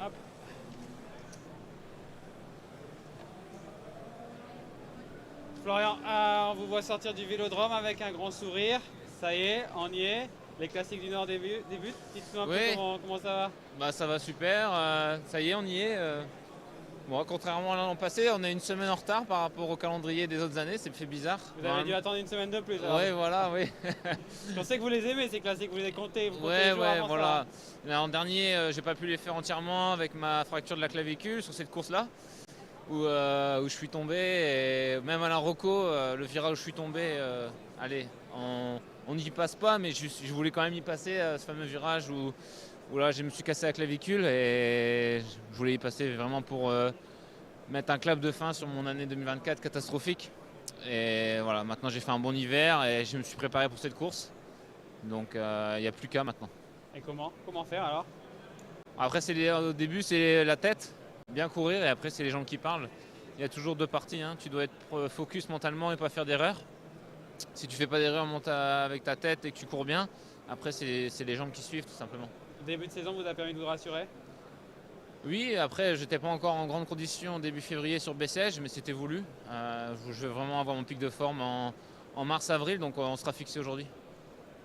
Hop. Florian, on vous voit sortir du vélodrome avec un grand sourire. Ça y est, on y est. Les classiques du Nord débutent. Dites-nous un peu Oui, comment ça va. bah ça va super. Ça y est, on y est. Bon, contrairement à l'an passé, on est une semaine en retard par rapport au calendrier des autres années. C'est fait bizarre. Vous avez dû attendre une semaine de plus alors. Ouais, voilà, oui. Je pensais que vous les aimez ces classiques, vous comptez les Ouais, jours ouais, avant ça. voilà. L'an dernier, j'ai pas pu les faire entièrement avec ma fracture de la clavicule sur cette course-là, où je suis tombé. Et même à la Rocco, le virage où je suis tombé, allez, on n'y passe pas, mais je voulais quand même y passer, ce fameux virage où là, je me suis cassé la clavicule et je voulais y passer vraiment pour mettre un clap de fin sur mon année 2024 catastrophique. Et voilà, maintenant j'ai fait un bon hiver et je me suis préparé pour cette course. Donc il n'y a plus qu'à maintenant. Et comment faire alors? Après, au début, c'est la tête, bien courir, et après, c'est les jambes qui parlent. Il y a toujours deux parties, hein. Tu dois être focus mentalement et pas faire d'erreur. Si tu fais pas d'erreur avec ta tête et que tu cours bien, après, c'est les jambes qui suivent, tout simplement. Le début de saison vous a permis de vous rassurer? Oui, après, j'étais pas encore en grande condition début février sur Bessèges, mais c'était voulu. Je vais vraiment avoir mon pic de forme en mars-avril, donc on sera fixé aujourd'hui.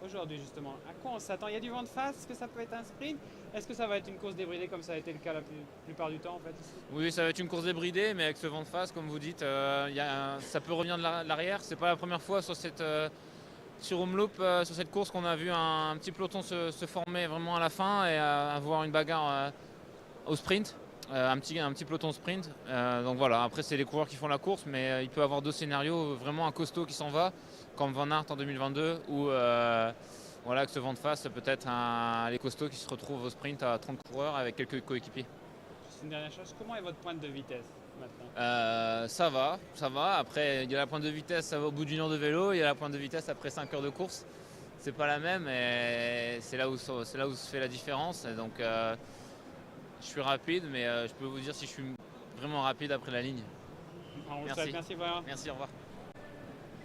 Aujourd'hui justement, à quoi on s'attend? Il y a du vent de face, est-ce que ça peut être un sprint? Est-ce que ça va être une course débridée comme ça a été le cas la plupart du temps en fait ici? Oui, ça va être une course débridée, mais avec ce vent de face, comme vous dites, ça peut revenir de l'arrière. C'est pas la première fois sur Omloop, sur cette course, qu'on a vu un petit peloton se former vraiment à la fin et avoir une bagarre au sprint, un petit peloton sprint. Donc voilà, après c'est les coureurs qui font la course, mais il peut y avoir deux scénarios, vraiment un costaud qui s'en va, comme Van Aert en 2022, ou voilà, que ce vent de face, peut-être les costauds qui se retrouvent au sprint à 30 coureurs avec quelques coéquipiers. Juste une dernière chose, comment est votre pointe de vitesse maintenant? Ça va, ça va. Après, il y a la pointe de vitesse, ça va au bout d'une heure de vélo. Il y a la pointe de vitesse après 5 heures de course. C'est pas la même et c'est là où se fait la différence. Et donc, je suis rapide, mais je peux vous dire si je suis vraiment rapide après la ligne. On vous le souhaite, Merci. merci Florian. Merci, au revoir.